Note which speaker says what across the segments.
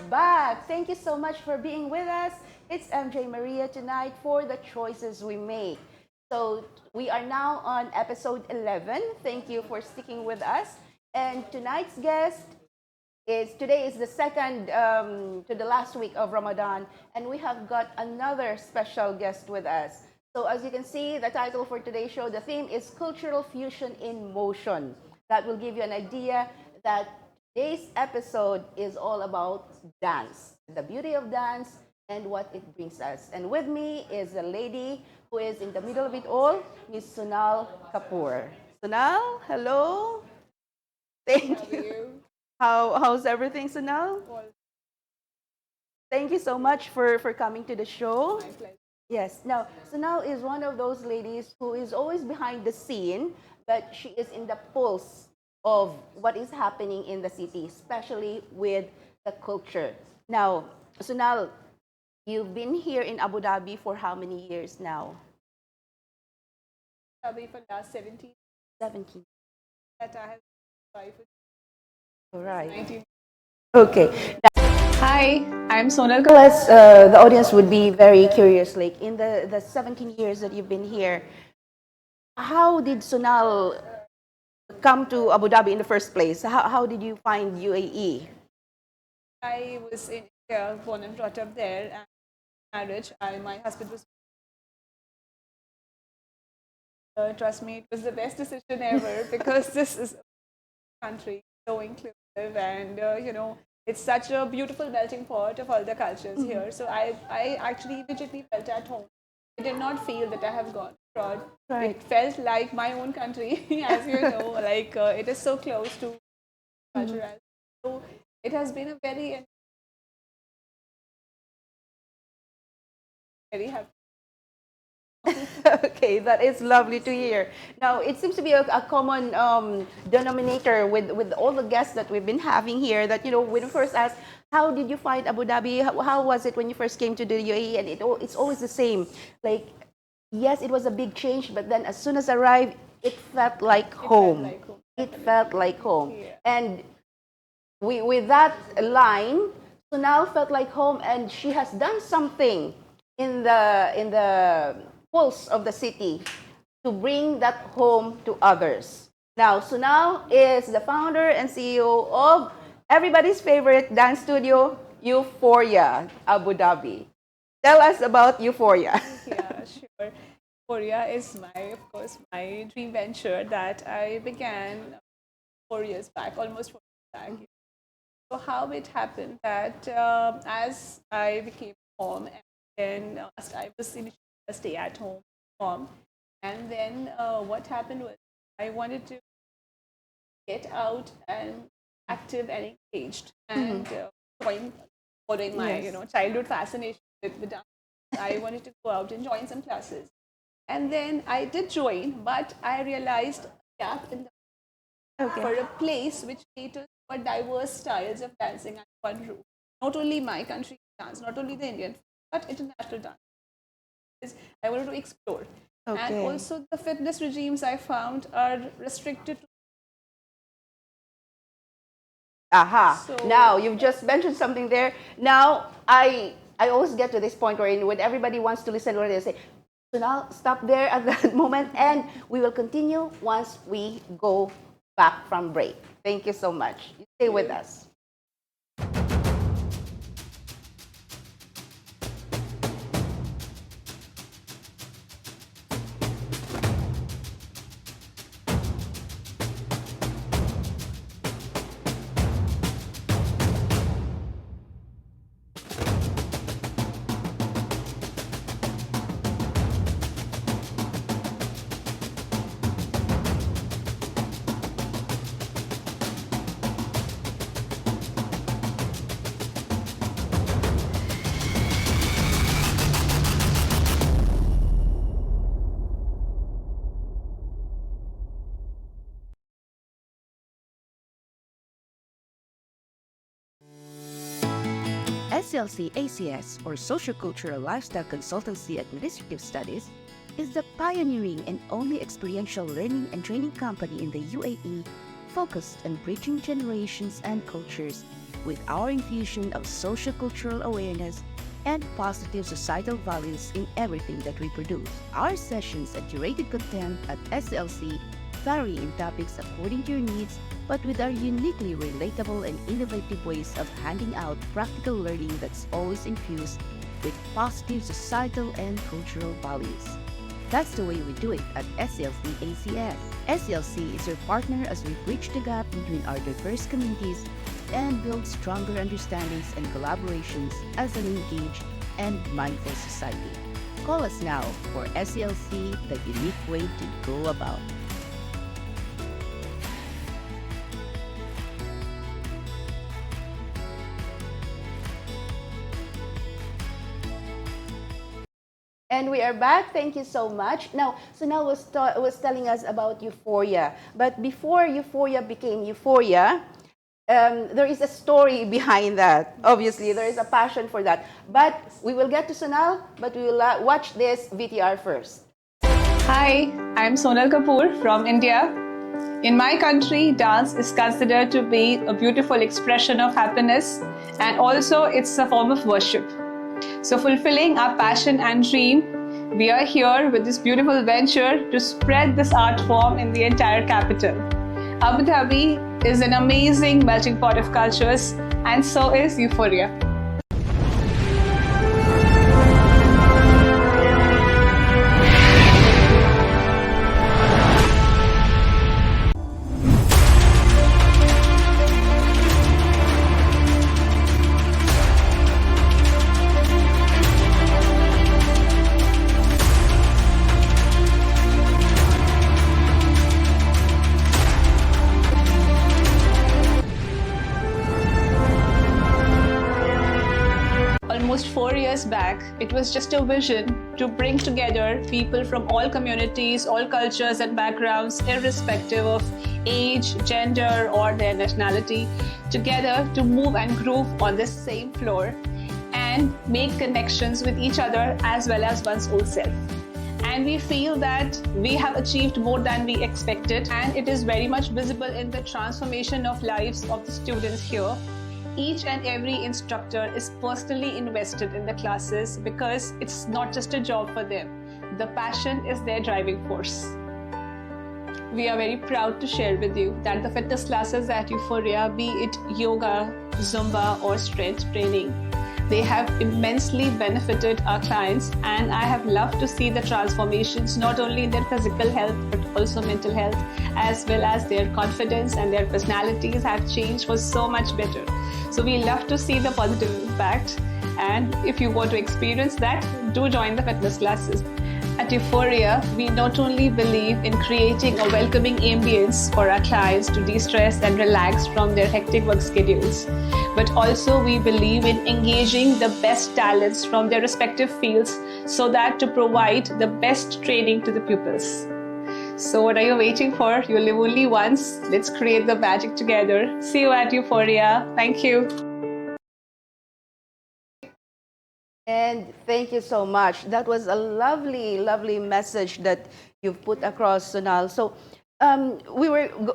Speaker 1: back. Thank you so much for being with us. It's MJ Maria tonight for the choices we make. So we are now on episode 11. Thank you for sticking with us. And tonight's guest is today is the second to the last week of Ramadan, and we have got another special guest with us. So as you can see, the title for today's show, the theme is Cultural Fusion in Motion. That will give you an idea that today's episode is all about dance, the beauty of dance, and what it brings us. And with me is a lady who is in the middle of it all, Miss Sonal Kapur. Sonal, hello. Thank you. How's everything, Sonal? Thank you so much for coming to the show.
Speaker 2: My pleasure.
Speaker 1: Yes. Now, Sonal is one of those ladies who is always behind the scene, but she is in the pulse of what is happening in the city, especially with the culture. Now, Sonal, you've been here in Abu Dhabi for how many years now?
Speaker 2: Dhabi for last 17
Speaker 1: 17.
Speaker 2: that I have survived with
Speaker 1: All right.
Speaker 2: 19.
Speaker 1: Okay.
Speaker 2: Hi, I'm Sonal.
Speaker 1: Plus, the audience would be very curious. Like in the 17 years that you've been here, how did Sonal come to Abu Dhabi in the first place? How did you find UAE?
Speaker 2: I was in India, born and brought up there, and marriage. My husband was. Trust me, it was the best decision ever because this is a country so inclusive, and it's such a beautiful melting pot of all the cultures here. So I actually immediately felt at home. I did not feel that I have gone abroad.
Speaker 1: Right.
Speaker 2: It felt like my own country, as you know, like it is so close to culture. So it has been a very happy.
Speaker 1: Okay, that is lovely to hear. Now, it seems to be a common denominator with all the guests that we've been having here that, when we first asked, how did you find Abu Dhabi? How was it when you first came to the UAE? And it's always the same. Like, yes, it was a big change, but then as soon as I arrived, it felt like home.
Speaker 2: Like home.
Speaker 1: It felt like home.
Speaker 2: Yeah.
Speaker 1: And with that line, Sonal felt like home, and she has done something in the pulse of the city to bring that home to others. Now, Sonal is the founder and CEO of everybody's favorite dance studio, Euphoria, Abu Dhabi. Tell us about Euphoria.
Speaker 2: Yeah, sure. Korea is of course, my dream venture that I began 4 years back, almost 4 years back. So how it happened that as I became home, and then I was initially a stay-at-home mom, and then what happened was I wanted to get out and active and engaged and join, following my
Speaker 1: Yes.
Speaker 2: childhood fascination with dance. I wanted to go out and join some classes, and then I did join, but I realized a gap in for
Speaker 1: Okay.
Speaker 2: a place which caters for diverse styles of dancing under one roof. Not only my country dance, not only the Indian, but international dance. I wanted to explore. And
Speaker 1: Okay.
Speaker 2: also the fitness regimes I found are restricted to.
Speaker 1: Aha.
Speaker 2: So
Speaker 1: Now, you've just mentioned something there. Now, I always get to this point where when everybody wants to listen, where they say, so now stop there at that moment, and we will continue once we go back from break. Thank you so much. You stay with us.
Speaker 3: SLC ACS, or Sociocultural Lifestyle Consultancy Administrative Studies, is the pioneering and only experiential learning and training company in the UAE focused on bridging generations and cultures with our infusion of social-cultural awareness and positive societal values in everything that we produce. Our sessions and curated content at SLC vary in topics according to your needs, but with our uniquely relatable and innovative ways of handing out practical learning that's always infused with positive societal and cultural values. That's the way we do it at SLC ACS. SLC is your partner as we bridge the gap between our diverse communities and build stronger understandings and collaborations as an engaged and mindful society. Call us now for SLC, the unique way to go about.
Speaker 1: And we are back. Thank you so much. Now, Sonal was telling us about Euphoria. But before Euphoria became Euphoria, there is a story behind that. Obviously, there is a passion for that. But we will get to Sonal, but we will watch this VTR first.
Speaker 2: Hi, I'm Sonal Kapur from India. In my country, dance is considered to be a beautiful expression of happiness, and also it's a form of worship. So fulfilling our passion and dream, we are here with this beautiful venture to spread this art form in the entire capital. Abu Dhabi is an amazing melting pot of cultures, and so is Euphoria. Almost 4 years back, it was just a vision to bring together people from all communities, all cultures and backgrounds, irrespective of age, gender, or their nationality, together to move and groove on this same floor and make connections with each other as well as one's own self. And we feel that we have achieved more than we expected, and it is very much visible in the transformation of lives of the students here. Each and every instructor is personally invested in the classes because it's not just a job for them. The passion is their driving force. We are very proud to share with you that the fitness classes at Euphoria, be it yoga, Zumba or strength training, they have immensely benefited our clients, and I have loved to see the transformations not only in their physical health but also mental health, as well as their confidence and their personalities have changed for so much better. So we love to see the positive impact, and if you want to experience that, do join the fitness classes. At Euphoria, we not only believe in creating a welcoming ambience for our clients to de-stress and relax from their hectic work schedules, but also we believe in engaging the best talents from their respective fields so that to provide the best training to the pupils. So what are you waiting for? You live only once. Let's create the magic together. See you at Euphoria. Thank you.
Speaker 1: And thank you so much. That was a lovely, lovely message that you've put across, Sonal. So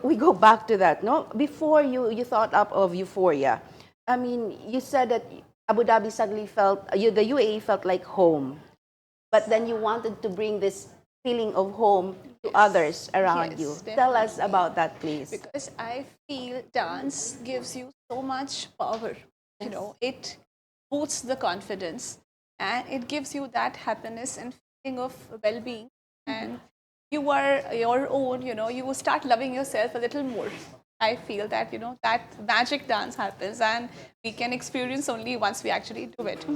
Speaker 1: we go back to that, no? Before you thought up of Euphoria, I mean, you said that Abu Dhabi suddenly felt, the UAE felt like home. But then you wanted to bring this feeling of home to others around you.
Speaker 2: Definitely.
Speaker 1: Tell us about that, please.
Speaker 2: Because I feel dance gives you so much power. You know, it boosts the confidence and it gives you that happiness and feeling of well-being. And you are your own, you know, you will start loving yourself a little more. I feel that, you know, that magic dance happens and we can experience only once we actually do it.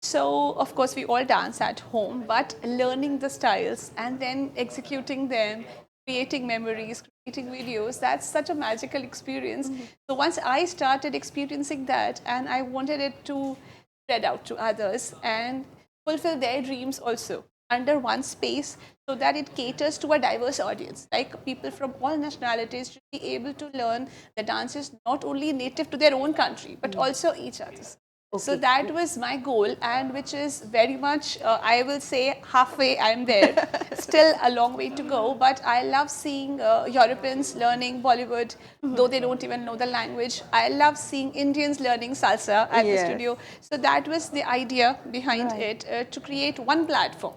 Speaker 2: So, of course, we all dance at home, but learning the styles and then executing them, creating memories, creating videos, that's such a magical experience. So once I started experiencing that, and I wanted it to spread out to others and fulfill their dreams also under one space so that it caters to a diverse audience. Like people from all nationalities should be able to learn the dances not only native to their own country, but also each other's.
Speaker 1: Okay.
Speaker 2: So that was my goal, and which is very much, I will say, halfway I'm there. still a long way to go, but I love seeing Europeans learning Bollywood, though they don't even know the language. I love seeing Indians learning salsa at the
Speaker 1: Yes.
Speaker 2: studio. So that was the idea behind
Speaker 1: Right.
Speaker 2: it, to create one platform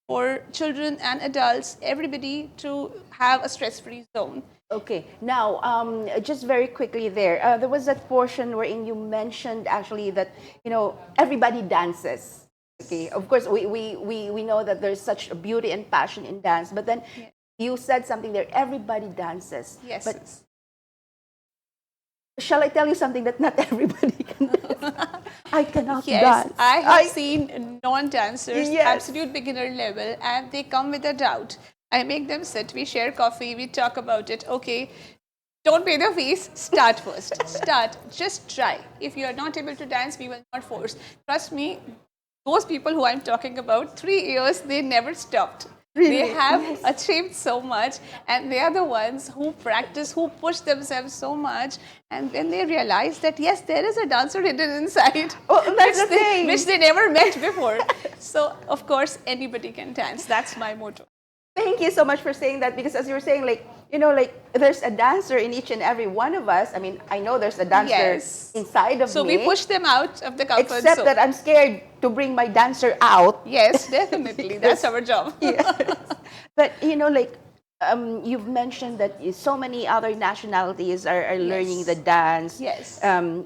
Speaker 2: for children and adults, everybody to have a stress-free zone.
Speaker 1: Okay. Now, just very quickly there was that portion wherein you mentioned actually that, everybody dances. Okay. Of course, we know that there's such a beauty and passion in dance, but then
Speaker 2: Yeah.
Speaker 1: you said something there, everybody dances.
Speaker 2: Yes.
Speaker 1: But shall I tell you something that not everybody can do? I cannot
Speaker 2: Yes,
Speaker 1: dance.
Speaker 2: I have seen non-dancers,
Speaker 1: Yes.
Speaker 2: absolute beginner level, and they come with a doubt. I make them sit, we share coffee, we talk about it. Okay, don't pay the fees, start first. Start, just try. If you are not able to dance, we will not force. Trust me, those people who I'm talking about, 3 years, they never stopped.
Speaker 1: Really?
Speaker 2: They have
Speaker 1: Yes.
Speaker 2: achieved so much, and they are the ones who practice, who push themselves so much, and then they realize that yes, there is a dancer hidden inside,
Speaker 1: Oh, that's the thing.
Speaker 2: which they never met before. So of course anybody can dance. That's my motto.
Speaker 1: Thank you so much for saying that, because as you were saying, like there's a dancer in each and every one of us. I mean, I know there's a dancer
Speaker 2: Yes.
Speaker 1: inside of
Speaker 2: So
Speaker 1: me.
Speaker 2: we push them out of the comfort
Speaker 1: Except
Speaker 2: zone.
Speaker 1: that I'm scared to bring my dancer out.
Speaker 2: Yes, definitely. That's our job.
Speaker 1: Yes. But you've mentioned that so many other nationalities are learning the dance,
Speaker 2: Yes.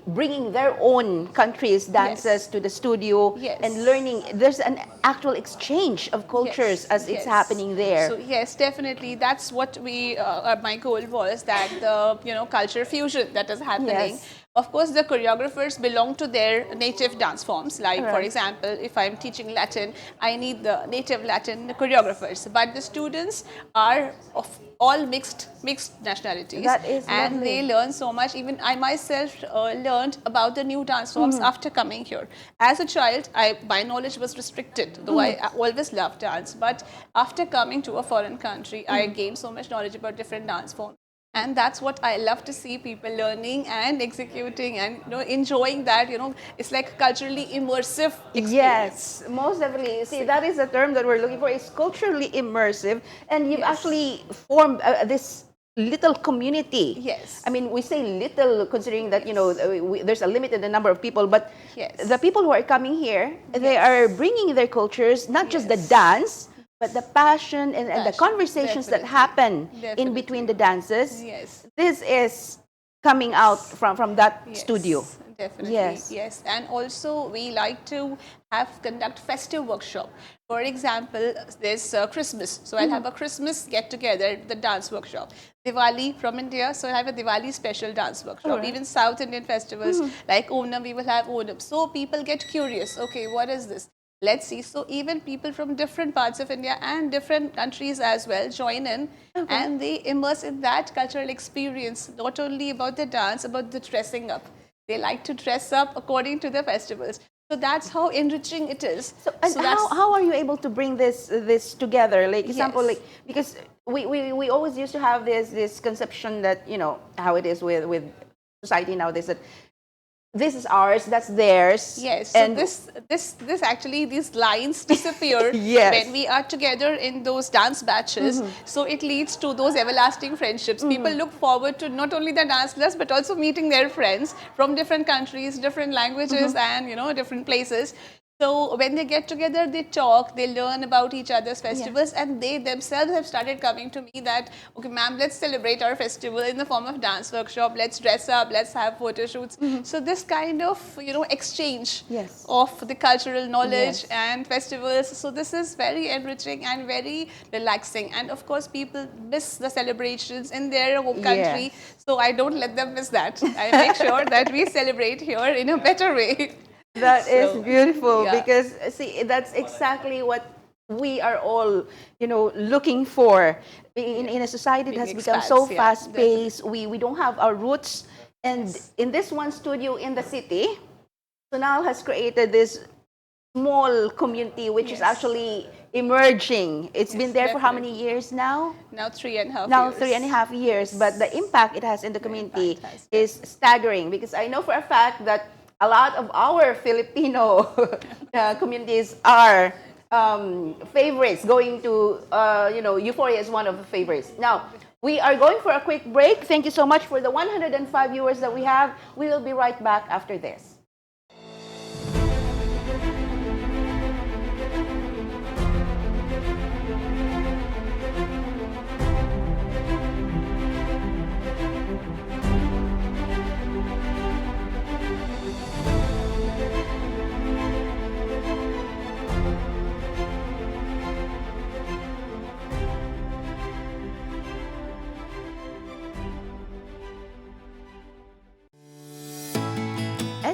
Speaker 1: bringing their own countries' dances to the studio,
Speaker 2: Yes.
Speaker 1: and learning. There's an actual exchange of cultures as it's happening there.
Speaker 2: So yes, definitely, that's what my goal was, that the culture fusion that is happening.
Speaker 1: Yes.
Speaker 2: Of course, the choreographers belong to their native dance forms. Like, for
Speaker 1: Right.
Speaker 2: example, if I'm teaching Latin, I need the native Latin choreographers. But the students are of all mixed nationalities.
Speaker 1: That is
Speaker 2: and
Speaker 1: lovely.
Speaker 2: they learn so much. Even I myself learned about the new dance forms after coming here. As a child, my knowledge was restricted, though I always loved dance. But after coming to a foreign country, I gained so much knowledge about different dance forms. And that's what I love to see, people learning and executing and enjoying that. It's like culturally immersive experience.
Speaker 1: Yes, most definitely. See, that is the term that we're looking for. It's culturally immersive, and you've actually formed this little community.
Speaker 2: Yes.
Speaker 1: I mean, we say little considering that there's a limited number of people, but
Speaker 2: Yes.
Speaker 1: the people who are coming here, they are bringing their cultures, not just the dance, but the passion and the
Speaker 2: Passion,
Speaker 1: conversations that
Speaker 2: definitely.
Speaker 1: happen in
Speaker 2: Definitely.
Speaker 1: between the dances.
Speaker 2: Yes.
Speaker 1: This is coming out from that
Speaker 2: Yes,
Speaker 1: studio.
Speaker 2: Definitely.
Speaker 1: Yes.
Speaker 2: And also we like to conduct festive workshop. For example, there's Christmas. So I'll have a Christmas get together, the dance workshop. Diwali from India, so I have a Diwali special dance workshop.
Speaker 1: Alright.
Speaker 2: Even South Indian festivals like Onam, we will have Onam. So people get curious. Okay, what is this? Let's see. So even people from different parts of India and different countries as well join in, and they immerse in that cultural experience, not only about the dance, about the dressing up. They like to dress up according to the festivals. So that's how enriching it is.
Speaker 1: So, and how are you able to bring this together? Like example,
Speaker 2: Yes.
Speaker 1: like because we always used to have this conception that how it is with society nowadays, that this is ours, that's theirs.
Speaker 2: Yes, so
Speaker 1: and
Speaker 2: this actually, these lines disappear
Speaker 1: Yes.
Speaker 2: when we are together in those dance batches. So it leads to those everlasting friendships. People look forward to not only the dance class but also meeting their friends from different countries, different languages, and different places. So when they get together, they talk, they learn about each other's festivals, and they themselves have started coming to me that, okay, ma'am, let's celebrate our festival in the form of dance workshop. Let's dress up, let's have photo shoots. So this kind of exchange
Speaker 1: Yes.
Speaker 2: of the cultural knowledge
Speaker 1: Yes.
Speaker 2: and festivals. So this is very enriching and very relaxing. And of course, people miss the celebrations in their home country.
Speaker 1: Yes.
Speaker 2: So I don't let them miss that. I make sure that we celebrate here in a better way.
Speaker 1: that is
Speaker 2: So,
Speaker 1: beautiful,
Speaker 2: yeah.
Speaker 1: because see, that's exactly what we are all looking for in a society that has
Speaker 2: Being
Speaker 1: become so
Speaker 2: expats, yeah,
Speaker 1: fast paced. We don't have our roots, and in this one studio in the city, Sonal has created this small community which is
Speaker 2: Yes.
Speaker 1: actually emerging. It's been there for how many
Speaker 2: definitely.
Speaker 1: years now?
Speaker 2: Now 3.5
Speaker 1: Now
Speaker 2: years.
Speaker 1: 3.5 years, but the impact it has in the community
Speaker 2: impact has,
Speaker 1: is staggering, because I know for a fact that a lot of our Filipino communities are favorites going to, Euphoria is one of the favorites. Now, we are going for a quick break. Thank you so much for the 105 viewers that we have. We will be right back after this.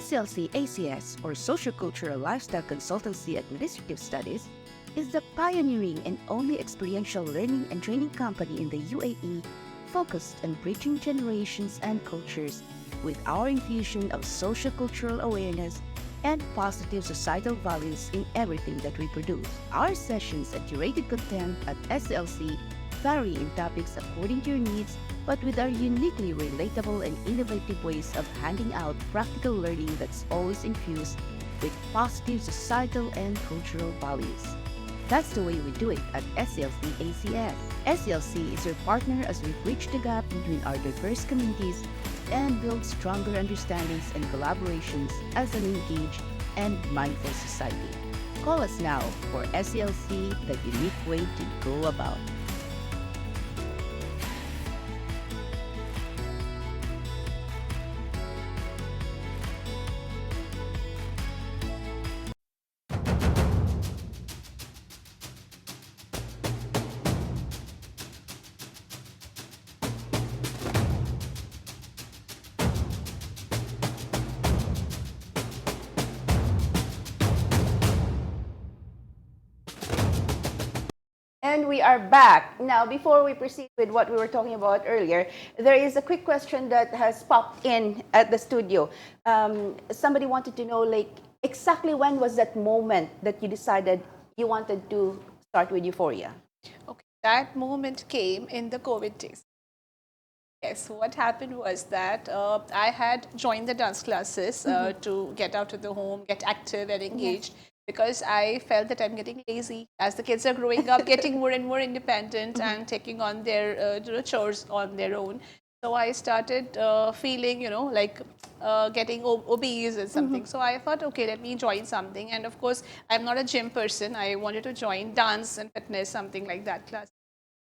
Speaker 3: SLC ACS, or Sociocultural Lifestyle Consultancy Administrative Studies, is the pioneering and only experiential learning and training company in the UAE focused on bridging generations and cultures with our infusion of sociocultural awareness and positive societal values in everything that we produce. Our sessions and curated content at SLC vary in topics according to your needs, but with our uniquely relatable and innovative ways of handing out practical learning that's always infused with positive societal and cultural values. That's the way we do it at SLC ACS. SLC is your partner as we bridge the gap between our diverse communities and build stronger understandings and collaborations as an engaged and mindful society. Call us now for SLC, the unique way to go about.
Speaker 1: And we are back. Now, before we proceed with what we were talking about earlier, there is a quick question that has popped in at the studio. Somebody wanted to know, like, exactly when was that moment that you decided you wanted to start with Euphoria?
Speaker 2: Okay, that moment came in the COVID days. Yes, so what happened was that I had joined the dance classes to get out of the home, get active and engaged. Yes. Because I felt that I'm getting lazy as the kids are growing up, getting more and more independent and taking on their chores on their own. So I started feeling, like getting obese and something. So I thought, okay, let me join something. And of course, I'm not a gym person. I wanted to join dance and fitness, something like that class.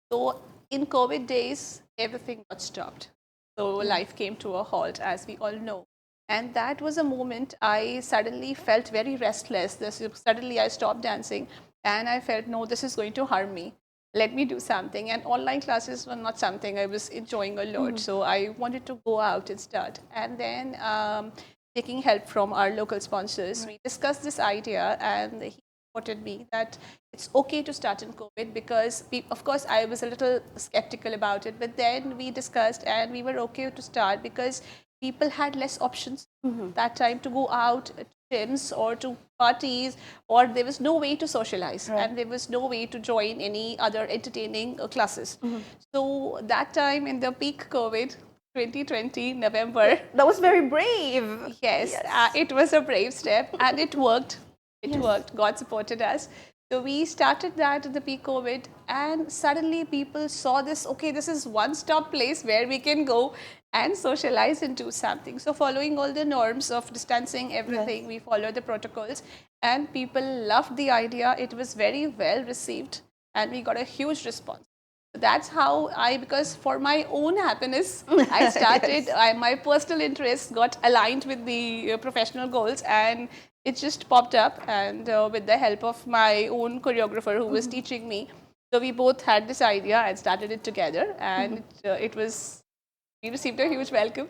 Speaker 2: So in COVID days, everything got stopped. So life came to a halt, as we all know. And that was a moment I suddenly felt very restless. Suddenly I stopped dancing and I felt, no, this is going to harm me. Let me do something. And online classes were not something I was enjoying a lot. So I wanted to go out and start. And then taking help from our local sponsors, we discussed this idea and he supported me that it's okay to start in COVID because, of course, I was a little skeptical about it. But then we discussed and we were okay to start because people had less options that time to go out to gyms or to parties, or there was no way to socialize and there was no way to join any other entertaining classes. So that time in the peak COVID, 2020, November.
Speaker 1: That was very brave.
Speaker 2: Yes. It was a brave step and it worked. It worked. God supported us. So we started that at the peak COVID and suddenly people saw this, okay, this is one-stop place where we can go and socialize and do something. So following all the norms of distancing, everything, we followed the protocols and people loved the idea. It was very well received and we got a huge response. So that's how because for my own happiness, I started, my personal interests got aligned with the professional goals and it just popped up, and with the help of my own choreographer who was teaching me. So we both had this idea and started it together and we received a huge welcome.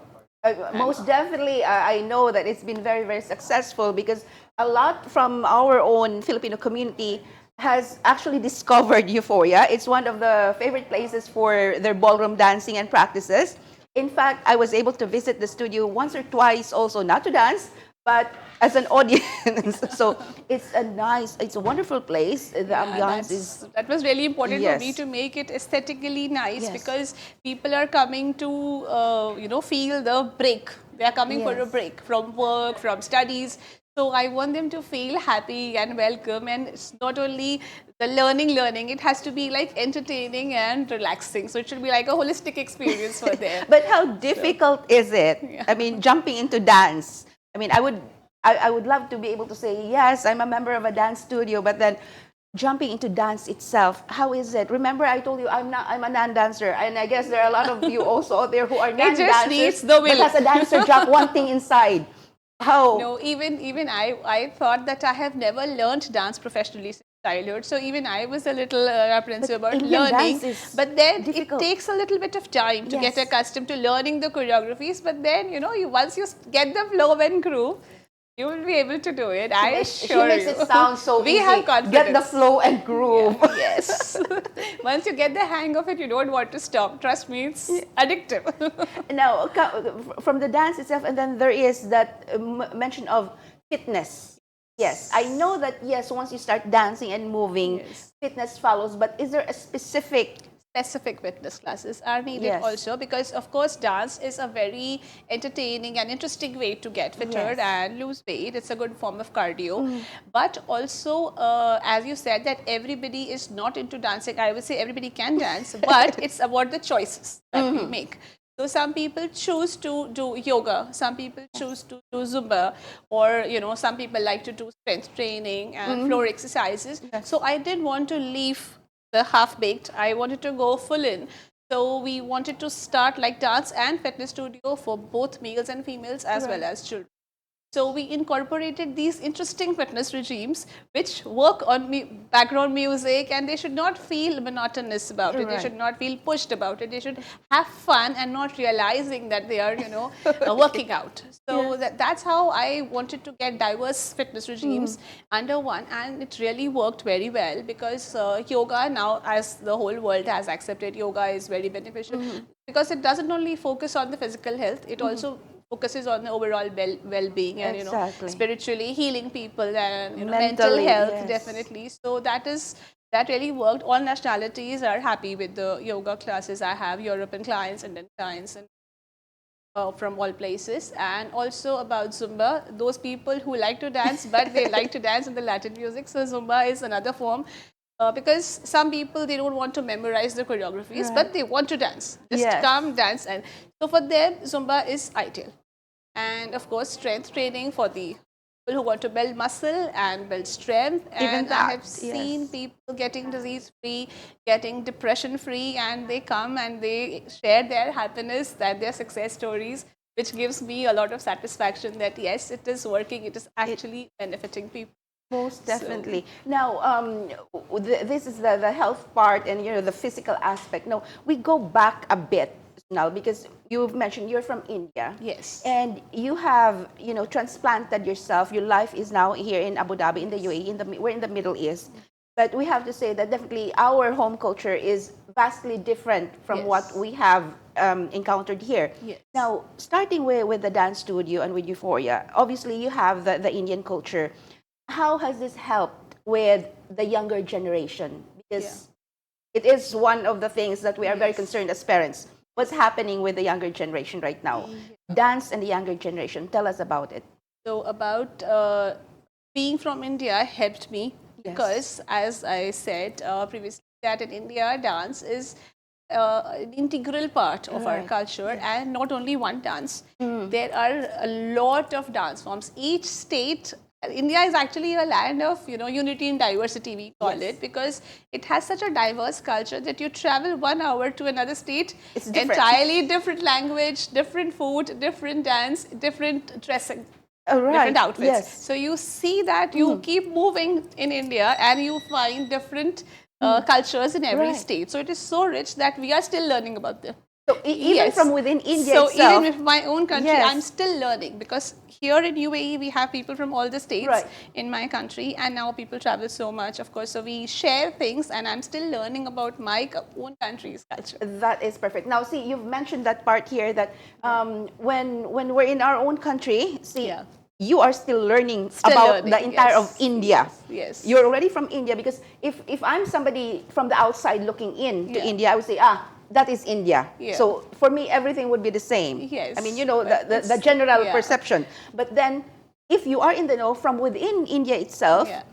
Speaker 1: Most definitely, I know that it's been very, very successful because a lot from our own Filipino community has actually discovered Euphoria. It's one of the favorite places for their ballroom dancing and practices. In fact, I was able to visit the studio once or twice also, not to dance, but as an audience. So it's a wonderful place. The ambiance
Speaker 2: that was really important for me to make it aesthetically nice because people are coming to feel the break. They are coming for a break from work, from studies. So I want them to feel happy and welcome, and it's not only the learning, it has to be like entertaining and relaxing. So it should be like a holistic experience for them.
Speaker 1: But how difficult is it?
Speaker 2: Yeah.
Speaker 1: I mean, jumping into dance. I mean, I would love to be able to say, yes, I'm a member of a dance studio, but then jumping into dance itself, how is it? Remember, I told you I'm a non-dancer, and I guess there are a lot of you also out there who are
Speaker 2: It just
Speaker 1: non-dancers,
Speaker 2: needs the will.
Speaker 1: but as a dancer, jump one thing inside. How?
Speaker 2: No, even I thought that I have never learned dance professionally since childhood. So even I was a little apprehensive about
Speaker 1: Indian
Speaker 2: learning.
Speaker 1: dance is
Speaker 2: But then
Speaker 1: difficult.
Speaker 2: it takes a little bit of time to get
Speaker 1: Yes.
Speaker 2: accustomed to learning the choreographies. But then, once you get the flow and groove, you will be able to do it. I assure
Speaker 1: She makes
Speaker 2: you.
Speaker 1: it sound so
Speaker 2: We
Speaker 1: easy.
Speaker 2: have confidence.
Speaker 1: Get the flow and groove.
Speaker 2: Yes. Once you get the hang of it, you don't want to stop. Trust me, it's addictive.
Speaker 1: Now, from the dance itself, and then there is that mention of fitness. Yes, I know that, yes, once you start dancing and moving,
Speaker 2: Yes.
Speaker 1: fitness follows, but is there a specific?
Speaker 2: Specific fitness classes are needed
Speaker 1: Yes.
Speaker 2: also, because of course dance is a very entertaining and interesting way to get fitter
Speaker 1: Yes.
Speaker 2: and lose weight. It's a good form of cardio. But also, as you said, that everybody is not into dancing. I would say everybody can dance, but it's about the choices that we make. So some people choose to do yoga, some people choose to do Zumba, or some people like to do strength training and floor exercises. So I didn't want to leave the half-baked. I wanted to go full in. So we wanted to start like dance and fitness studio for both males and females as well as children. So we incorporated these interesting fitness regimes which work on background music, and they should not feel monotonous about it. They should not feel pushed about it. They should have fun and not realizing that they are, working out. So that's how I wanted to get diverse fitness regimes under one, and it really worked very well, because yoga now, as the whole world has accepted, yoga is very beneficial because it doesn't only focus on the physical health, it also focuses on the overall well-being and
Speaker 1: Exactly.
Speaker 2: spiritually healing people and mental
Speaker 1: Mentally,
Speaker 2: health,
Speaker 1: yes.
Speaker 2: definitely. So that really worked. All nationalities are happy with the yoga classes. I have European clients, Indian clients, and from all places. And also about Zumba, those people who like to dance but they like to dance in the Latin music. So Zumba is another form. Because some people, they don't want to memorize the choreographies, but they want to dance. Just
Speaker 1: Yes.
Speaker 2: come, dance. And so for them, Zumba is ideal. And of course, strength training for the people who want to build muscle and build strength.
Speaker 1: Even
Speaker 2: And
Speaker 1: that,
Speaker 2: I have seen
Speaker 1: yes.
Speaker 2: people getting disease-free, getting depression-free, and they come and they share their happiness and their success stories, which gives me a lot of satisfaction that yes, it is working, it is actually benefiting people.
Speaker 1: Most definitely. Now, this is the health part and the physical aspect. Now, we go back a bit now, because you've mentioned you're from India.
Speaker 2: Yes.
Speaker 1: And you have transplanted yourself. Your life is now here in Abu Dhabi, in the UAE. We're in the Middle East. But we have to say that definitely our home culture is vastly different from
Speaker 2: Yes.
Speaker 1: what we have encountered here.
Speaker 2: Yes.
Speaker 1: Now, starting with the dance studio and with Euphoria, obviously you have the Indian culture. How has this helped with the younger generation? Because it is one of the things that we are very concerned as parents. What's happening with the younger generation right now? Dance and the younger generation. Tell us about it.
Speaker 2: So about being from India helped me because, as I said previously, that in India dance is an integral part of our culture, and not only one dance. There are a lot of dance forms. Each state, India is actually a land of unity in diversity, we call it, because it has such a diverse culture that you travel 1 hour to another state,
Speaker 1: It's different.
Speaker 2: entirely different language, different food, different dance, different dressing.
Speaker 1: Right.
Speaker 2: Different outfits.
Speaker 1: Yes.
Speaker 2: So you see that you keep moving in India and you find different cultures in every
Speaker 1: Right.
Speaker 2: state. So it is so rich that we are still learning about them.
Speaker 1: So even from within India
Speaker 2: So
Speaker 1: itself.
Speaker 2: even with my own country,
Speaker 1: Yes.
Speaker 2: I'm still learning, because here in UAE we have people from all the states
Speaker 1: Right.
Speaker 2: in my country, and now people travel so much, of course. So we share things, and I'm still learning about my own country's culture.
Speaker 1: That is perfect. Now, see, you've mentioned that part here that when we're in our own country, see,
Speaker 2: Yeah.
Speaker 1: you are still learning
Speaker 2: Still
Speaker 1: about
Speaker 2: learning,
Speaker 1: the entire
Speaker 2: yes,
Speaker 1: of India.
Speaker 2: yes.
Speaker 1: You're already from India, because if I'm somebody from the outside looking in to
Speaker 2: Yeah.
Speaker 1: India, I would say, that is India.
Speaker 2: Yeah.
Speaker 1: So for me, everything would be the same.
Speaker 2: Yes,
Speaker 1: I mean,
Speaker 2: but
Speaker 1: the general
Speaker 2: yeah.
Speaker 1: perception. But then if you are in the know from within India itself,
Speaker 2: Yeah.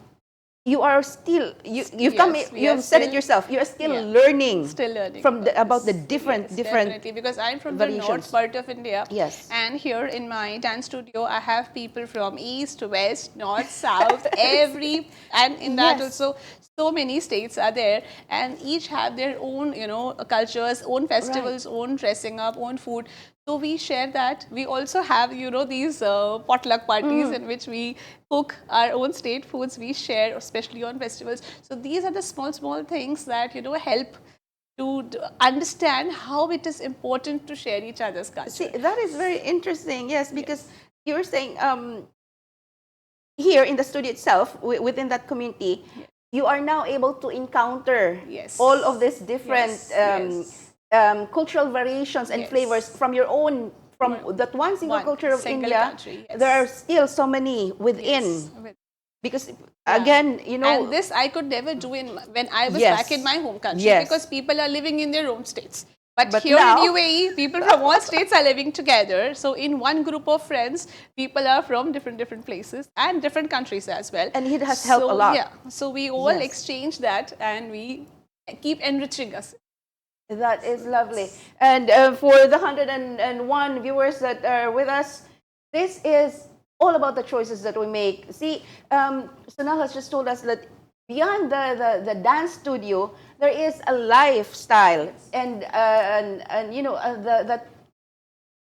Speaker 1: you are still you've come
Speaker 2: Yes, we are
Speaker 1: you've said it
Speaker 2: still-
Speaker 1: yourself. You are still
Speaker 2: Yeah.
Speaker 1: learning,
Speaker 2: Still learning
Speaker 1: from about the
Speaker 2: this.
Speaker 1: different
Speaker 2: Yes,
Speaker 1: different
Speaker 2: definitely, because I'm from the
Speaker 1: variations.
Speaker 2: north part of India.
Speaker 1: Yes.
Speaker 2: And here in my dance studio, I have people from east, west, north, south, every, and in that
Speaker 1: Yes.
Speaker 2: also so many states are there, and each have their own, cultures, own festivals, own dressing up, own food. So we share that. We also have, these potluck parties in which we cook our own state foods. We share, especially on festivals. So these are the small, small things that, help to understand how it is important to share each other's culture.
Speaker 1: See, that is very interesting. Yes, because you were saying here in the studio itself, within that community, you are now able to encounter
Speaker 2: Yes.
Speaker 1: all of these different
Speaker 2: Yes,
Speaker 1: cultural variations and
Speaker 2: Yes.
Speaker 1: flavors from your own, from that one single
Speaker 2: One
Speaker 1: culture of
Speaker 2: single
Speaker 1: India.
Speaker 2: country, yes.
Speaker 1: There are still so many within.
Speaker 2: Yes.
Speaker 1: Because again,
Speaker 2: And this I could never do when I was
Speaker 1: Yes.
Speaker 2: back in my home country,
Speaker 1: Yes.
Speaker 2: because people are living in their own states. But
Speaker 1: But
Speaker 2: here
Speaker 1: now-
Speaker 2: in UAE, people from all states are living together. So in one group of friends, people are from different places and different countries as well.
Speaker 1: And it has helped a lot.
Speaker 2: Yeah. So we all
Speaker 1: Yes.
Speaker 2: exchange that, and we keep enriching us.
Speaker 1: That is lovely. And for the 101 viewers that are with us, this is all about the choices that we make. See, Sonal has just told us that beyond the dance studio, there is a lifestyle and that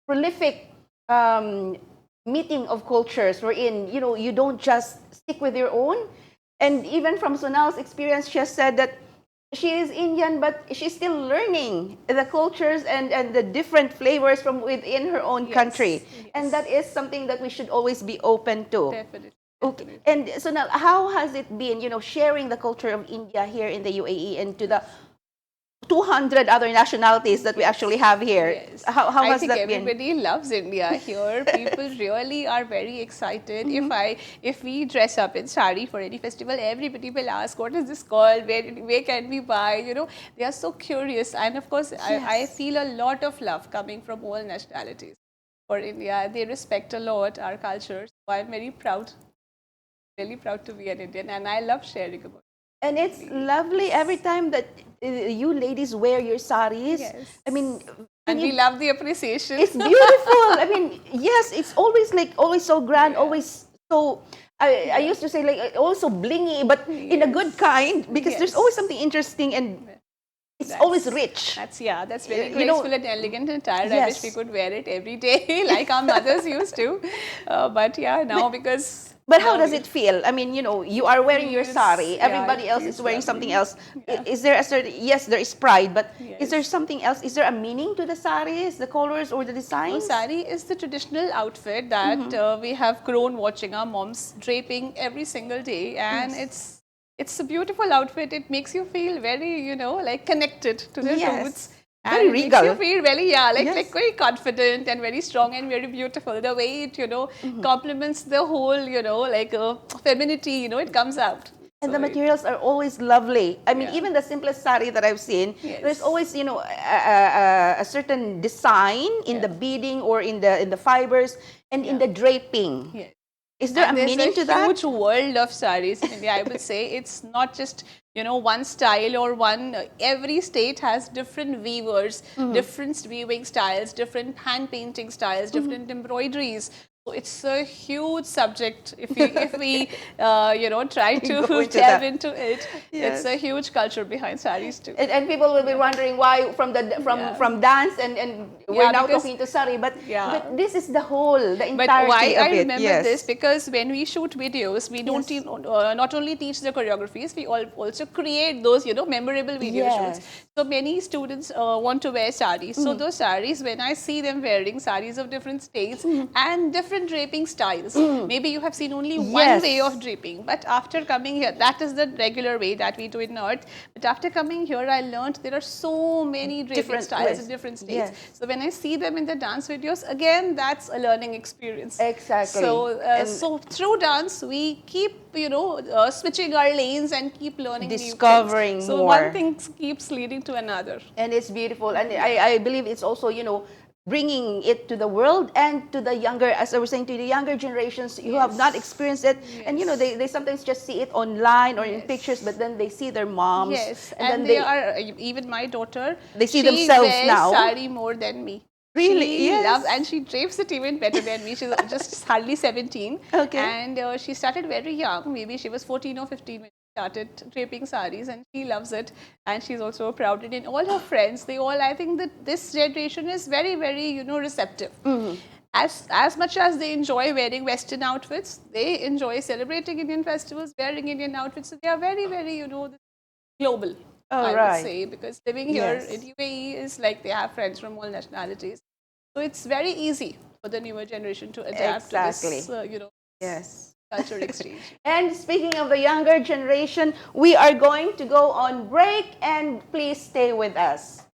Speaker 1: prolific meeting of cultures wherein, you don't just stick with your own. And even from Sonal's experience, she has said that she is Indian, but she's still learning the cultures and the different flavors from within her own
Speaker 2: Yes,
Speaker 1: country.
Speaker 2: yes.
Speaker 1: And that is something that we should always be open to.
Speaker 2: Definitely.
Speaker 1: Okay. And so now, how has it been, sharing the culture of India here in the UAE and to the 200 other nationalities that we actually have here?
Speaker 2: Yes.
Speaker 1: How
Speaker 2: I
Speaker 1: has
Speaker 2: think
Speaker 1: that been?
Speaker 2: everybody loves India here. People really are very excited. If we dress up in sari for any festival, everybody will ask, what is this called? Where can we buy? They are so curious. And of course, I feel a lot of love coming from all nationalities for India. They respect a lot our culture. So I'm very proud, really proud to be an Indian, and I love sharing about it.
Speaker 1: And it's lovely every time that you ladies wear your saris.
Speaker 2: Yes.
Speaker 1: I mean,
Speaker 2: And we love the appreciation.
Speaker 1: it's beautiful. I mean, yes, it's always so grand, always so. I used to say like also blingy, but in a good kind, because there's
Speaker 2: Yes.
Speaker 1: always something interesting and it's always rich.
Speaker 2: That's very
Speaker 1: You know-
Speaker 2: graceful and elegant and tired. I
Speaker 1: Yes.
Speaker 2: wish we could wear it every day like our mothers used to. But yeah, now because.
Speaker 1: But how
Speaker 2: now
Speaker 1: does
Speaker 2: we-
Speaker 1: it feel? I mean, you are wearing your
Speaker 2: Feels-
Speaker 1: sari.
Speaker 2: yeah,
Speaker 1: Everybody
Speaker 2: it
Speaker 1: else
Speaker 2: feels
Speaker 1: is wearing something
Speaker 2: lovely.
Speaker 1: else.
Speaker 2: Yeah.
Speaker 1: Is there a certain? Yes, there is pride, but is there
Speaker 2: Yes.
Speaker 1: something else? Is there a meaning to the saris, the colors, or the
Speaker 2: So
Speaker 1: designs?
Speaker 2: sari is the traditional outfit that we have grown watching our moms draping every single day, and it's a beautiful outfit. It makes you feel very, like connected to the
Speaker 1: Yes.
Speaker 2: roots.
Speaker 1: Very
Speaker 2: And it
Speaker 1: regal.
Speaker 2: makes you feel very,
Speaker 1: Yes.
Speaker 2: like very confident and very strong and very beautiful. The way it, complements the whole, like femininity, it comes out.
Speaker 1: And
Speaker 2: So
Speaker 1: the materials are always lovely. I mean,
Speaker 2: Yeah.
Speaker 1: even the simplest sari that I've seen,
Speaker 2: Yes.
Speaker 1: there's always, a certain design in the beading or in the fibers and in the draping.
Speaker 2: Yes.
Speaker 1: Is there
Speaker 2: And
Speaker 1: a meaning to
Speaker 2: there's a
Speaker 1: that?
Speaker 2: huge world of saris in India. I would say it's not just one style or one. Every state has different weavers, different weaving styles, different hand painting styles, different embroideries. So it's a huge subject. If we try to
Speaker 1: Go into
Speaker 2: delve
Speaker 1: that.
Speaker 2: into it,
Speaker 1: Yes.
Speaker 2: it's a huge culture behind saris too.
Speaker 1: And people will be wondering why from
Speaker 2: Yeah.
Speaker 1: from dance and we're
Speaker 2: Yeah,
Speaker 1: now
Speaker 2: because-
Speaker 1: talking to sari, but
Speaker 2: Yeah.
Speaker 1: but this is the whole, the
Speaker 2: But
Speaker 1: entirety
Speaker 2: why
Speaker 1: of
Speaker 2: I
Speaker 1: it.
Speaker 2: remember
Speaker 1: Yes.
Speaker 2: this, because when we shoot videos, we don't not only teach the choreographies, we also create those memorable video
Speaker 1: Yes.
Speaker 2: shoots. So many students want to wear saris. So those saris, when I see them wearing saris of different states and different draping styles, maybe you have seen only one
Speaker 1: Yes.
Speaker 2: way of draping. But after coming here, that is the regular way that we do in North. But after coming here, I learned there are so many draping
Speaker 1: Different
Speaker 2: styles
Speaker 1: ways.
Speaker 2: in different states.
Speaker 1: Yes.
Speaker 2: So when I see them in the dance videos, again, that's a learning experience.
Speaker 1: Exactly.
Speaker 2: So through dance, we keep switching our lanes and keep learning
Speaker 1: Discovering
Speaker 2: new things. So
Speaker 1: more.
Speaker 2: one thing keeps leading to another.
Speaker 1: And it's beautiful, and I believe it's also bringing it to the world and to the younger, as I was saying, to the younger generations who have not experienced it. And they sometimes just see it online or in pictures, but then they see their moms.
Speaker 2: Yes,
Speaker 1: and
Speaker 2: and
Speaker 1: then
Speaker 2: they are, even my daughter,
Speaker 1: They see
Speaker 2: she
Speaker 1: themselves
Speaker 2: wears
Speaker 1: now.
Speaker 2: sari more than me.
Speaker 1: Really?
Speaker 2: She
Speaker 1: Yes.
Speaker 2: loves, and she drapes it even better than me. She's just hardly 17.
Speaker 1: Okay.
Speaker 2: And she started very young. Maybe she was 14 or 15 when she started draping saris, and she loves it. And she's also proud. And all her friends, they all, I think that this generation is very, very, receptive. As much as they enjoy wearing Western outfits, they enjoy celebrating Indian festivals, wearing Indian outfits. So they are very, very, global. I would say, because living here in UAE is like they have friends from all nationalities. So it's very easy for the newer generation to adapt to this,
Speaker 1: Yes.
Speaker 2: culture exchange.
Speaker 1: And speaking of the younger generation, we are going to go on break, and please stay with us.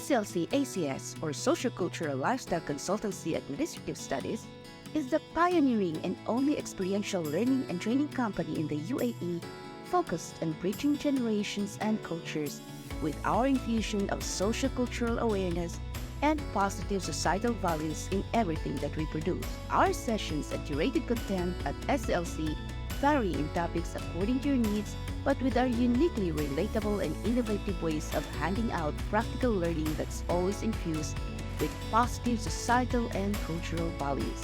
Speaker 3: SLC ACS, or Sociocultural Lifestyle Consultancy Administrative Studies, is the pioneering and only experiential learning and training company in the UAE focused on bridging generations and cultures with our infusion of sociocultural awareness and positive societal values in everything that we produce. Our sessions and curated content at SLC vary in topics according to your needs, but with our uniquely relatable and innovative ways of handing out practical learning that's always infused with positive societal and cultural values.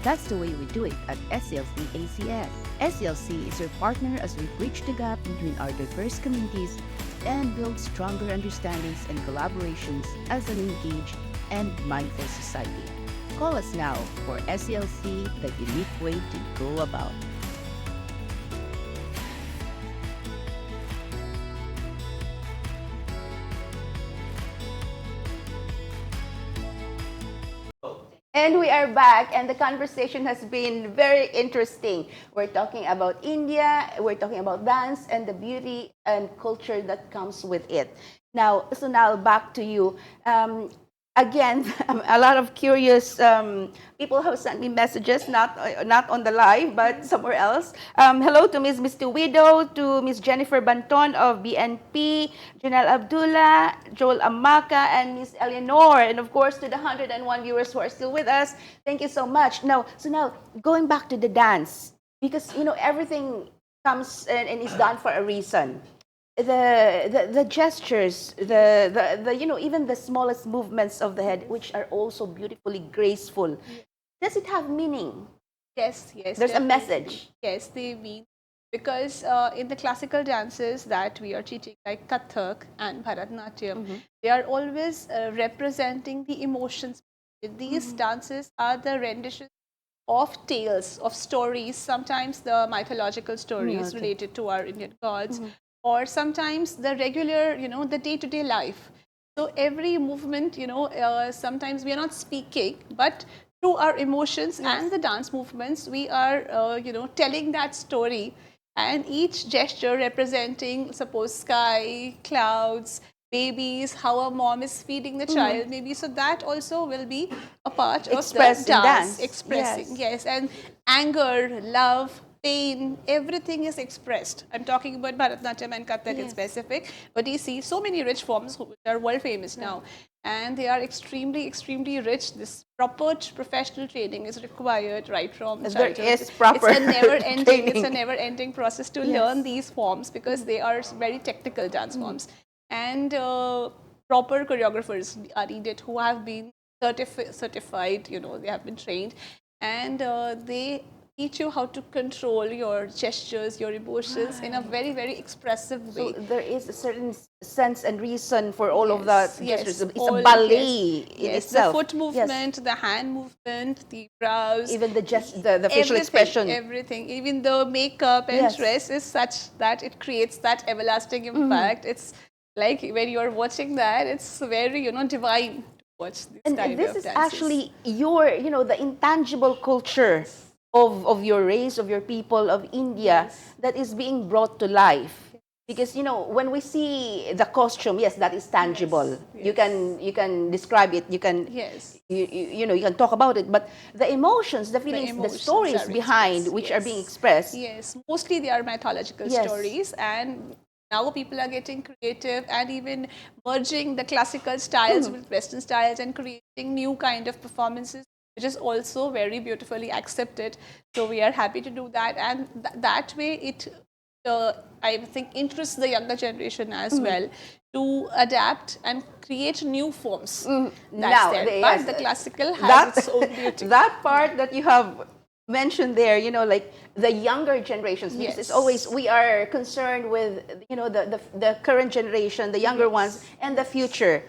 Speaker 3: That's the way we do it at SLC ACS. SLC is your partner as we bridge the gap between our diverse communities and build stronger understandings and collaborations as an engaged and mindful society. Call us now for SLC, the unique way to go about.
Speaker 1: And we are back, and the conversation has been very interesting. We're talking about India, we're talking about dance and the beauty and culture that comes with it. Now, Sonal, back to you. Again, a lot of curious people have sent me messages, not on the live, but somewhere else. Hello to Ms. Misty Widow, to Ms. Jennifer Banton of BNP, Janelle Abdullah, Joel Amaka, and Ms. Eleanor, and of course to the 101 viewers who are still with us. Thank you so much. Now, going back to the dance, because everything comes and is done for a reason. The gestures, the even the smallest movements of the head, which are also beautifully graceful. Does it have meaning?
Speaker 2: Yes.
Speaker 1: There's a message.
Speaker 2: Yes, they mean, because in the classical dances that we are teaching, like Kathak and Bharatanatyam, they are always representing the emotions. These dances are the renditions of tales, of stories, sometimes the mythological stories related to our Indian gods, or sometimes the regular, the day-to-day life. So every movement, sometimes we are not speaking, but through our emotions and the dance movements, we are, telling that story. And each gesture representing, suppose, sky, clouds, babies, how a mom is feeding the child, maybe. So that also will be a part of the dance. Expressing, yes. And anger, love, pain, everything is expressed. I'm talking about Bharatanatyam and Kathak in specific, but you see so many rich forms which are world famous now, and they are extremely, extremely rich. This proper professional training is required right from childhood.
Speaker 1: There is proper
Speaker 2: It's a never-ending, it's a
Speaker 1: training.
Speaker 2: never-ending process to learn these forms because they are very technical dance forms, and proper choreographers are needed who have been certified. You know, they have been trained, and they teach you how to control your gestures, your emotions in a very, very expressive way.
Speaker 1: So there is a certain sense and reason for all of that gestures. It's
Speaker 2: all-
Speaker 1: a ballet in
Speaker 2: yes,
Speaker 1: itself.
Speaker 2: the foot movement, the hand movement, the brows,
Speaker 1: Even the facial
Speaker 2: everything,
Speaker 1: expression.
Speaker 2: everything, even the makeup and dress is such that it creates that everlasting impact. It's like when you are watching that, it's very, you know, divine to watch this
Speaker 1: And
Speaker 2: kind
Speaker 1: this
Speaker 2: of
Speaker 1: is
Speaker 2: dances.
Speaker 1: actually your, you know, the intangible culture of your race, of your people, of India, that is being brought to life. Because, you know, when we see the costume, yes, that is tangible. You can describe it. You can you know, you can talk about it. But the emotions, the feelings, the
Speaker 2: emotions
Speaker 1: stories
Speaker 2: are
Speaker 1: behind
Speaker 2: expressed,
Speaker 1: which are being expressed.
Speaker 2: Yes, mostly they are mythological stories, and now people are getting creative and even merging the classical styles with Western styles and creating new kind of performances, which is also very beautifully accepted. So we are happy to do that, and that way it, I think, interests the younger generation as well to adapt and create new forms.
Speaker 1: Now,
Speaker 2: But the classical has its own beauty.
Speaker 1: That part that you have mentioned there, you know, like the younger generations, because it's always, we are concerned with, you know, the current generation, the younger ones, and the future.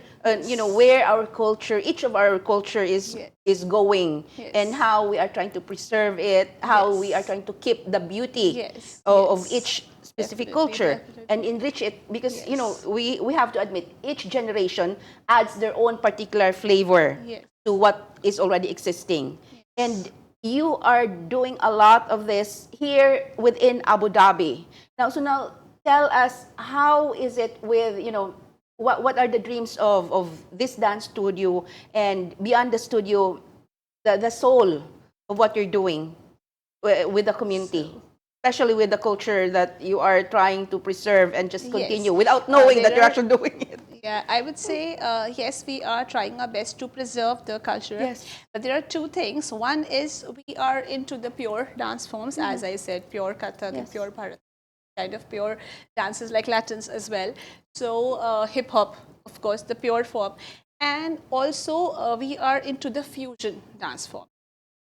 Speaker 1: You know, where our culture, each of our culture is going, and how we are trying to preserve it, how we are trying to keep the beauty of each specific culture and enrich it, because you know, we have to admit each generation adds their own particular flavor to what is already existing. And you are doing a lot of this here within Abu Dhabi. Now, so now tell us, how is it with, you know, what are the dreams of this dance studio, and beyond the studio, the soul of what you're doing with the community, especially with the culture that you are trying to preserve and just continue without knowing that you're actually doing it.
Speaker 2: Yeah, I would say, yes, we are trying our best to preserve the culture. But there are two things. One is we are into the pure dance forms, as I said, pure Kathak and pure Bharat, kind of pure dances like Latins as well. So hip hop, of course, the pure form. And also we are into the fusion dance form.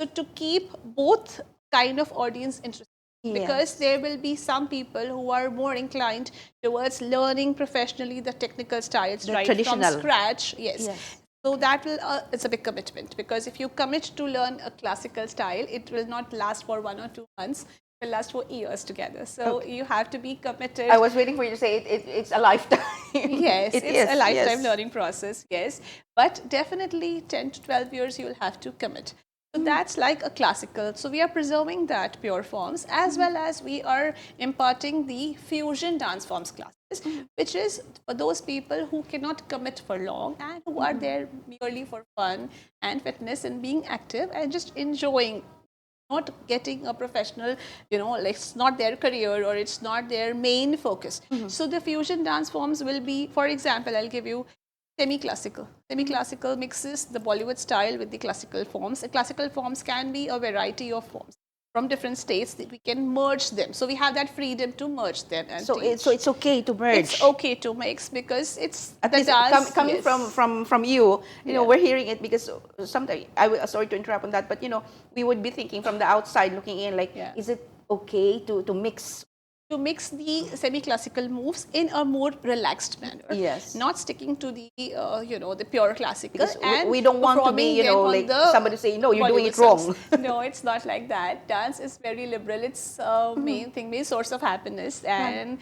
Speaker 2: So to keep both kind of audience interested, because there will be some people who are more inclined towards learning professionally the technical styles right from scratch. So that will, it's a big commitment, because if you commit to learn a classical style, it will not last for 1 or 2 months. It will last for years together. So you have to be committed.
Speaker 1: I was waiting for you to say it's a lifetime.
Speaker 2: Yes, it's a lifetime learning process, yes. But definitely 10 to 12 years you will have to commit. So that's like a classical. So we are preserving that pure forms, as well as we are imparting the fusion dance forms classes, which is for those people who cannot commit for long and who are there merely for fun and fitness and being active and just enjoying, not getting a professional, you know, like it's not their career or it's not their main focus. So the fusion dance forms will be, for example, I'll give you semi-classical. Semi-classical mixes the Bollywood style with the classical forms. The classical forms can be a variety of forms from different states that we can merge them. So we have that freedom to merge them. And
Speaker 1: so it's okay to merge.
Speaker 2: It's okay to mix, because it's
Speaker 1: at
Speaker 2: the
Speaker 1: least
Speaker 2: dance
Speaker 1: coming from you. You know, we're hearing it, because sometimes sorry to interrupt on that, but you know, we would be thinking from the outside looking in, like, is it okay to mix?
Speaker 2: To mix the semi-classical moves in a more relaxed manner. Not sticking to the, you know, the pure classical.
Speaker 1: Because
Speaker 2: and
Speaker 1: we don't want to be, you know, like somebody saying, no, you're doing it wrong.
Speaker 2: No, it's not like that. Dance is very liberal. It's main thing, main source of happiness. And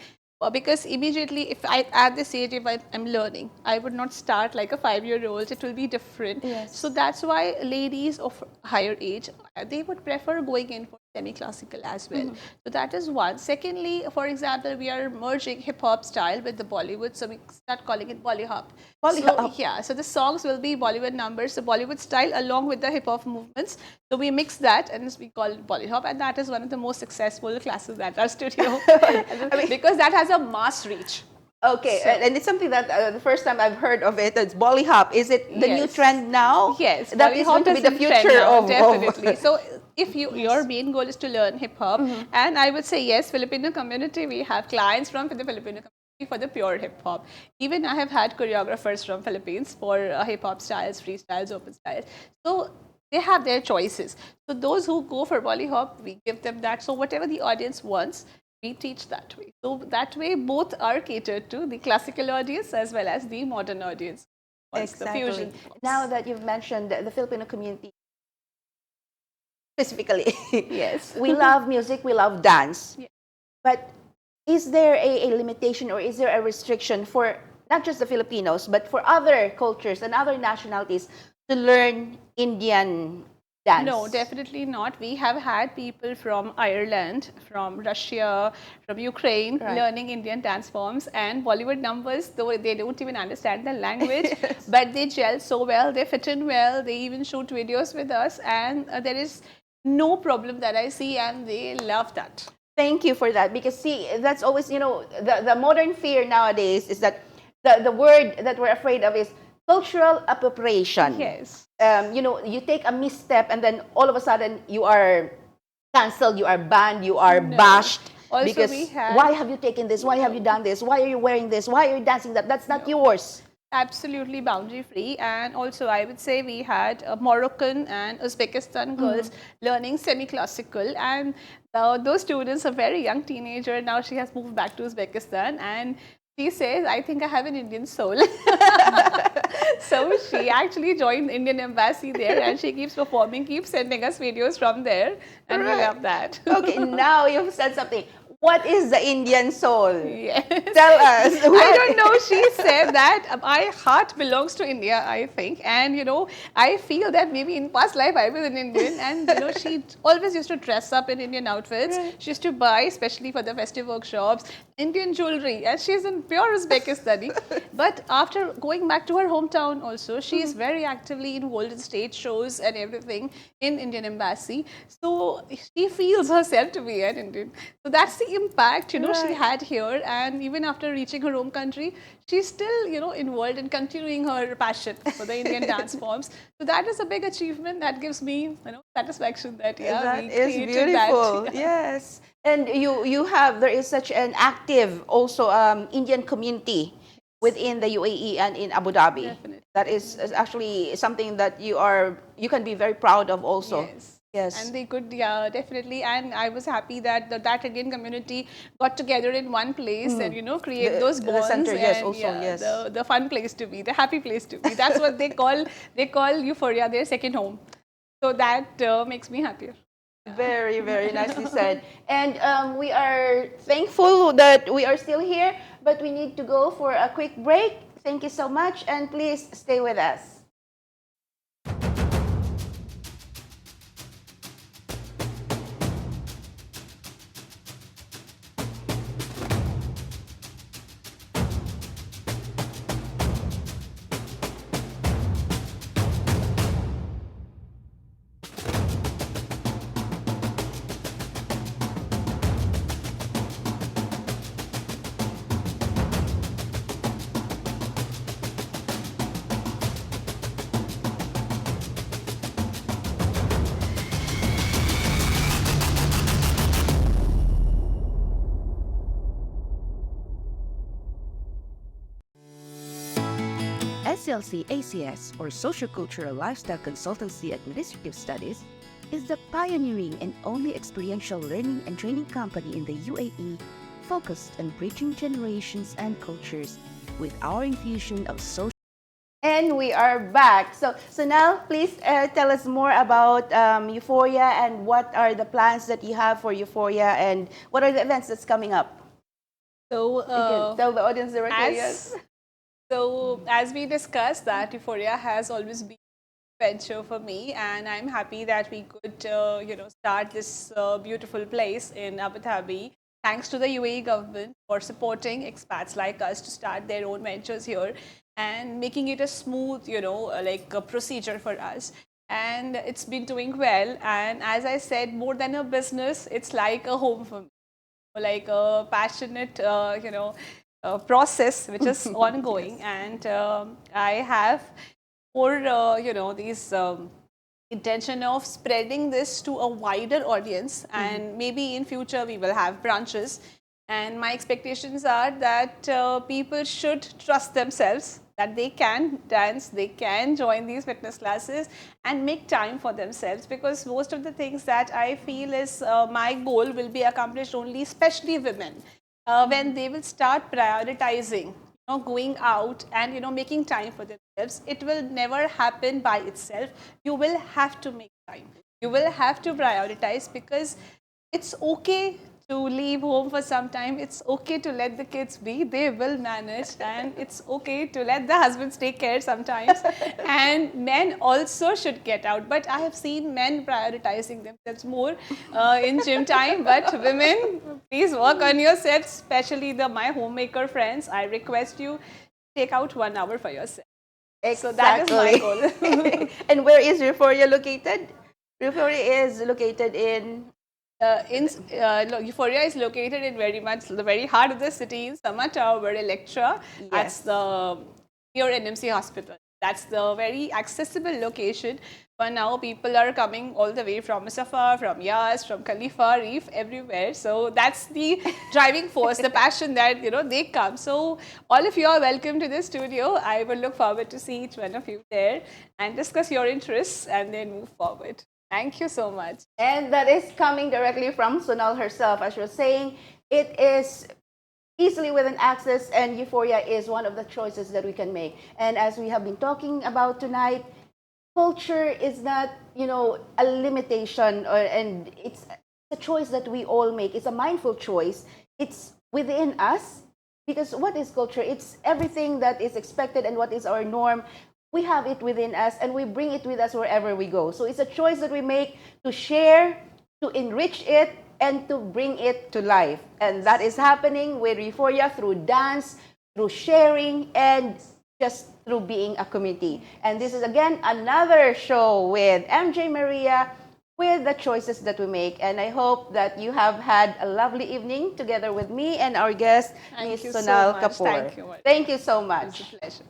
Speaker 2: because immediately, if I, at this age, if I'm learning, I would not start like a 5-year-old. It will be different. So that's why ladies of higher age, they would prefer going in for semi-classical as well. So that is one. Secondly, for example, we are merging hip hop style with the Bollywood, so we start calling it Bolly hop. So yeah, so the songs will be Bollywood numbers, the Bollywood style along with the hip hop movements. So we mix that and we call it Bolly hop, and that is one of the most successful classes at our studio because that has a mass reach.
Speaker 1: Okay, and it's something that the first time I've heard of it, it's Bolly hop. Is it the new trend now?
Speaker 2: Yes,
Speaker 1: that is going to be the future of
Speaker 2: definitely. So if your main goal is to learn hip hop, and I would say yes, Filipino community, we have clients from the Filipino community for the pure hip hop. Even I have had choreographers from Philippines for hip hop styles, freestyles, open styles. So they have their choices. So those who go for Bolly hop, we give them that. So whatever the audience wants, we teach that way. So that way, both are catered to the classical audience as well as the modern audience.
Speaker 1: Exactly.
Speaker 2: The fusion.
Speaker 1: Now that you've mentioned the Filipino community specifically,
Speaker 2: yes,
Speaker 1: we love music, we love dance.
Speaker 2: Yeah.
Speaker 1: But is there a limitation or is there a restriction for not just the Filipinos, but for other cultures and other nationalities to learn Indian dance?
Speaker 2: No, definitely not. We have had people from Ireland, from Russia, from Ukraine learning Indian dance forms and Bollywood numbers, though they don't even understand the language, but they gel so well, they fit in well, they even shoot videos with us, and there is no problem that I see, and they love that.
Speaker 1: Thank you for that, because see, that's always, the modern fear nowadays is that the word that we're afraid of is cultural appropriation.
Speaker 2: Yes.
Speaker 1: You take a misstep and then all of a sudden you are cancelled, you are banned, you are bashed.
Speaker 2: Also,
Speaker 1: because why have you taken this? Why have you done this? Why are you wearing this? Why are you dancing that? That's not yours.
Speaker 2: Absolutely boundary free. And also I would say we had Moroccan and Uzbekistan girls learning semi-classical, and those students are very young teenager. Now she has moved back to Uzbekistan and she says, I think I have an Indian soul. So she actually joined Indian embassy there and she keeps performing, keeps sending us videos from there, and we love that.
Speaker 1: Okay, now you've said something. What is the Indian soul?
Speaker 2: Yes.
Speaker 1: Tell us.
Speaker 2: I don't know. She said that my heart belongs to India, I think. And, I feel that maybe in past life I was an Indian. And, she always used to dress up in Indian outfits. Right. She used to buy, especially for the festive workshops, Indian jewelry. And she's in pure Uzbekistani. But after going back to her hometown also, she is very actively involved in stage shows and everything in Indian embassy. So she feels herself to be an Indian. So that's the impact, she had here, and even after reaching her home country, she's still, involved in continuing her passion for the Indian dance forms. So that is a big achievement that gives me, satisfaction that,
Speaker 1: that
Speaker 2: we
Speaker 1: is
Speaker 2: created
Speaker 1: beautiful.
Speaker 2: that.
Speaker 1: Yes. And there is such an active also Indian community within the UAE and in Abu Dhabi.
Speaker 2: Definitely.
Speaker 1: That is actually something that you can be very proud of also.
Speaker 2: Yes.
Speaker 1: Yes.
Speaker 2: And they could, definitely. And I was happy that that Indian community got together in one place and, create those bonds.
Speaker 1: The center,
Speaker 2: and,
Speaker 1: yes, also, yes.
Speaker 2: The fun place to be, the happy place to be. That's what they call Euphoria their second home. So that makes me happier.
Speaker 1: Very, very nicely said. And we are thankful that we are still here, but we need to go for a quick break. Thank you so much, and please stay with us.
Speaker 3: SLC ACS, or Sociocultural Lifestyle Consultancy Administrative Studies, is the pioneering and only experiential learning and training company in the UAE focused on bridging generations and cultures with our infusion of social.
Speaker 1: And we are back. So now, please tell us more about Euphoria and what are the plans that you have for Euphoria and what are the events that's coming up?
Speaker 2: So,
Speaker 1: you can tell the audience directly.
Speaker 2: So, as we discussed, that Euphoria has always been venture for me, and I'm happy that we could, start this beautiful place in Abu Dhabi. Thanks to the UAE government for supporting expats like us to start their own ventures here and making it a smooth, like a procedure for us. And it's been doing well. And as I said, more than a business, it's like a home for me, like a passionate, process which is ongoing.
Speaker 1: Yes.
Speaker 2: And I have more, these intention of spreading this to a wider audience, and maybe in future we will have branches. And my expectations are that people should trust themselves, that they can dance, they can join these fitness classes and make time for themselves, because most of the things that I feel is my goal will be accomplished only, especially women, when they will start prioritizing, going out and making time for themselves. It will never happen by itself. You will have to make time, you will have to prioritize, because it's okay to leave home for some time. It's okay to let the kids be, they will manage. And it's okay to let the husbands take care sometimes. And men also should get out. But I have seen men prioritizing themselves more in gym time. But women, please work on yourself, especially my homemaker friends. I request you, take out 1 hour for yourself. So that is my goal.
Speaker 1: And where is Euphoria located? Euphoria is located in
Speaker 2: Euphoria is located in the very heart of the city, in Sama Tower, Electra. That's
Speaker 1: Yes.
Speaker 2: the near NMC Hospital. That's the very accessible location. For now, people are coming all the way from Musafa, from Yas, from Khalifa, Reef, everywhere. So that's the driving force, the passion that they come. So all of you are welcome to this studio. I will look forward to see each one of you there and discuss your interests and then move forward. Thank you so much.
Speaker 1: And that is coming directly from Sonal herself. As she was saying, it is easily within access, and Euphoria is one of the choices that we can make. And as we have been talking about tonight, culture is not, a limitation, and it's a choice that we all make. It's a mindful choice. It's within us, because what is culture? It's everything that is expected and what is our norm. We have it within us, and we bring it with us wherever we go. So it's a choice that we make to share, to enrich it, and to bring it to life. And that is happening with Euphoria through dance, through sharing, and just through being a community. And this is again another show with MJ Maria, with the choices that we make. And I hope that you have had a lovely evening together with me and our guest,
Speaker 2: Thank
Speaker 1: Ms.
Speaker 2: you so
Speaker 1: Sonal
Speaker 2: much.
Speaker 1: Kapur.
Speaker 2: Thank you.
Speaker 1: Thank you so
Speaker 2: It's
Speaker 1: much.
Speaker 2: a pleasure.